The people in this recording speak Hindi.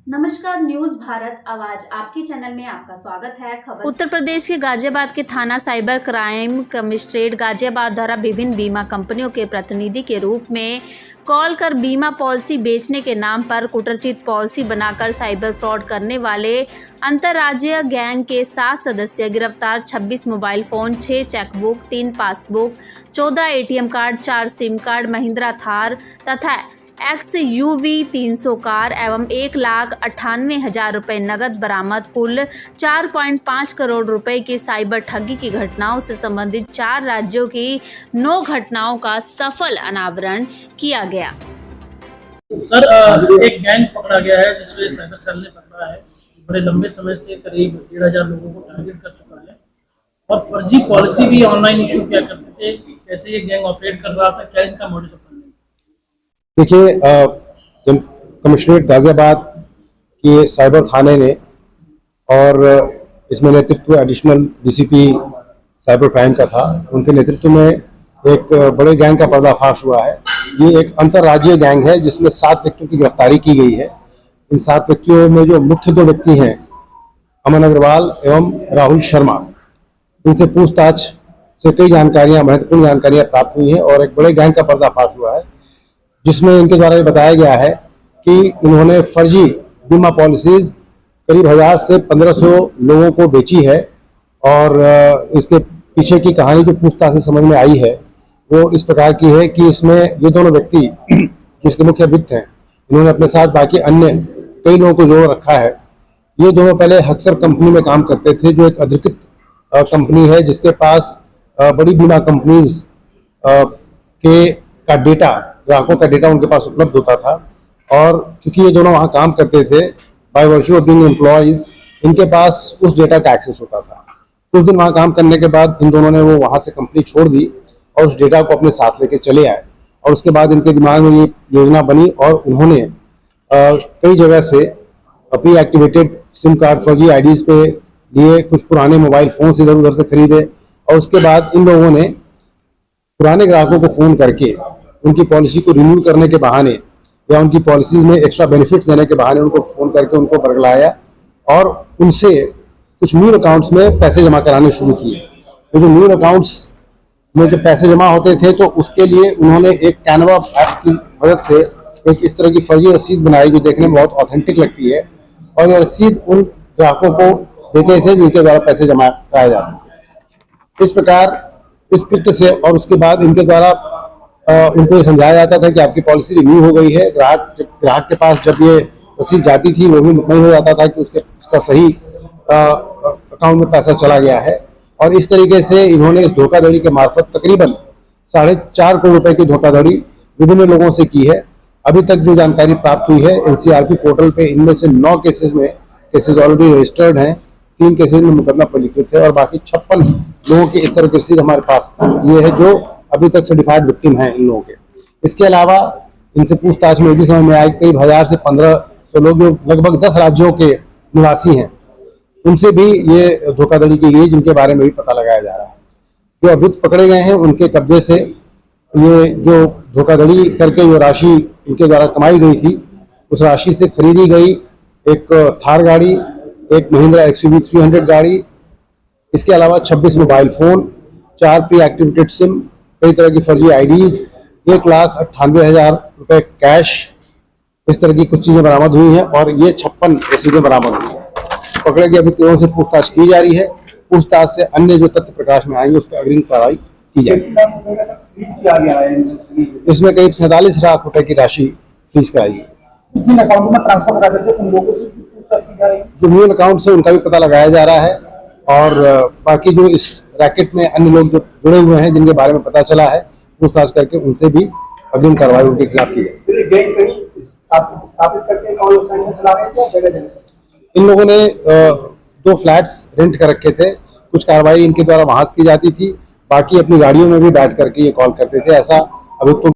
नमस्कार, न्यूज भारत आवाज आपके चैनल में आपका स्वागत है। खबर उत्तर प्रदेश के गाजियाबाद के थाना साइबर क्राइम कमिश्नरेट गाजियाबाद द्वारा विभिन्न बीमा कंपनियों के प्रतिनिधि के रूप में कॉल कर बीमा पॉलिसी बेचने के नाम पर कुटर्चित पॉलिसी बनाकर साइबर फ्रॉड करने वाले अंतर्राज्यीय गैंग के 7 सदस्य गिरफ्तार। 26 mobile phone, 6 chequebook, 3 passbook, 14 ATM card, 4 SIM card, Mahindra Thar तथा XUV 300 कार एवं 1,98,000 रुपये नगद बरामद। कुल 4.5 करोड़ रुपए की साइबर ठगी की घटनाओं से संबंधित 4 राज्यों की 9 घटनाओं का सफल अनावरण किया गया। सर, एक गैंग पकड़ा गया है जिसमें साइबर सेल ने पकड़ा है। बड़े लंबे समय से करीब 1,500 लोगों को टारगेट कर चुका है और फर्जी पॉलिसी भी ऑनलाइन इशू किया करते थे। कैसे ये गैंग ऑपरेट कर रहा था, क्या इनका मॉडस ऑपरेंडी? देखिए, जब कमिश्नरेट गाजियाबाद के साइबर थाने ने और इसमें नेतृत्व एडिशनल DCP साइबर क्राइम का था, उनके नेतृत्व में एक बड़े गैंग का पर्दाफाश हुआ है। ये एक अंतर्राज्यीय गैंग है जिसमें 7 व्यक्तियों की गिरफ्तारी की गई है। इन 7 व्यक्तियों में जो मुख्य 2 व्यक्ति हैं, अमन अग्रवाल एवं राहुल शर्मा, इनसे पूछताछ से कई जानकारियां, महत्वपूर्ण जानकारियां प्राप्त हुई हैं और एक बड़े गैंग का पर्दाफाश हुआ है जिसमें इनके द्वारा ये बताया गया है कि इन्होंने फर्जी बीमा पॉलिसीज करीब 1000 से 1500 लोगों को बेची है। और इसके पीछे की कहानी जो पूछताछ से समझ में आई है वो इस प्रकार की है कि इसमें ये दोनों व्यक्ति जिसके मुख्य अभियुक्त हैं, इन्होंने अपने साथ बाकी अन्य कई लोगों को जोड़ रखा है। ये दोनों पहले हक्सर कंपनी में काम करते थे, जो एक अधिकृत कंपनी है जिसके पास बड़ी बीमा कंपनीज का डेटा, ग्राहकों का डेटा उनके पास उपलब्ध होता था। और चूंकि ये दोनों वहाँ काम करते थे, by virtue of being employees, इनके पास उस डेटा का एक्सेस होता था। कुछ दिन वहाँ काम करने के बाद इन दोनों ने वो वहाँ से कंपनी छोड़ दी और उस डेटा को अपने साथ लेके चले आए। और उसके बाद इनके दिमाग में ये योजना बनी और उन्होंने कई जगह से प्री एक्टिवेटेड सिम कार्ड फर्जी IDs पे लिए, कुछ पुराने मोबाइल फोन इधर उधर से खरीदे और उसके बाद इन लोगों ने पुराने ग्राहकों को फ़ोन करके उनकी पॉलिसी को रिन्यू करने के बहाने या उनकी पॉलिसीज में एक्स्ट्रा बेनिफिट्स देने के बहाने उनको फ़ोन करके उनको बरगलाया और उनसे कुछ न्यू अकाउंट्स में पैसे जमा कराने शुरू किए। तो जो न्यू अकाउंट्स में जब पैसे जमा होते थे तो उसके लिए उन्होंने एक कैनवा ऐप की मदद से एक इस तरह की फर्जी रसीद बनाई जो देखने में बहुत ऑथेंटिक लगती है और ये रसीद उन ग्राहकों को देते थे जिनके द्वारा पैसे जमा कराए जाते थे। इस प्रकार इस कृत्य से और उसके बाद इनके द्वारा उनको ये समझाया जाता था कि आपकी पॉलिसी रिन्यू हो गई है। ग्राहक के पास जब ये रसीद जाती थी वो भी मुतमईन हो जाता था कि उसका सही अकाउंट में पैसा चला गया है। और इस तरीके से इन्होंने इस धोखाधड़ी के मार्फत तकरीबन 4.5 करोड़ रुपए की धोखाधड़ी विभिन्न लोगों से की है। अभी तक जो जानकारी प्राप्त हुई है NCRP पोर्टल पे, इनमें से 9 केसेस ऑलरेडी रजिस्टर्ड हैं, 3 केसेस में मुकदमा पंजीकृत है और बाकी 56 लोगों की इस तरह की रसीद हमारे पास ये है जो अभी तक सर्टिफाइड विक्टिम हैं इन लोगों के। इसके अलावा इनसे पूछताछ में भी समझ में आया करीब 1000 से 1500 लोग जो लगभग 10 राज्यों के निवासी हैं, उनसे भी ये धोखाधड़ी की गई जिनके बारे में भी पता लगाया जा रहा है। जो अभियुक्त पकड़े गए हैं उनके कब्जे से ये जो धोखाधड़ी करके जो राशि इनके द्वारा कमाई गई थी, उस राशि से खरीदी गई एक थार गाड़ी, एक महिंद्रा XUV 300 गाड़ी, इसके अलावा 26 mobile phone, 4 pre activated SIM, कई तरह की फर्जी IDs, 1,98,000 रुपए कैश, इस तरह की कुछ चीजें बरामद हुई हैं और ये 56 रसीदें बरामद हुई हैं। पकड़े गए अभियुक्तों से पूछताछ की जा रही है। पूछताछ से अन्य जो तथ्य प्रकाश में आएंगे उस पर अग्रिम कार्रवाई की जाएगी। इसमें करीब 47 लाख रुपए की राशि फीस कराई गई। जो न्यू अकाउंट से उनका भी पता लगाया जा रहा है और बाकी जो इस रैकेट में अन्य लोग जो जुड़े हुए हैं जिनके बारे में पता चला है, पूछताछ करके उनसे भी अग्रिम कार्रवाई उनके खिलाफ की जाएगी। इन लोगों ने 2 फ्लैट्स रेंट कर रखे थे, कुछ कार्रवाई इनके द्वारा वहां की जाती थी, बाकी अपनी गाड़ियों में भी बैठ करके ये कॉल करते थे। ऐसा अभियुक्तों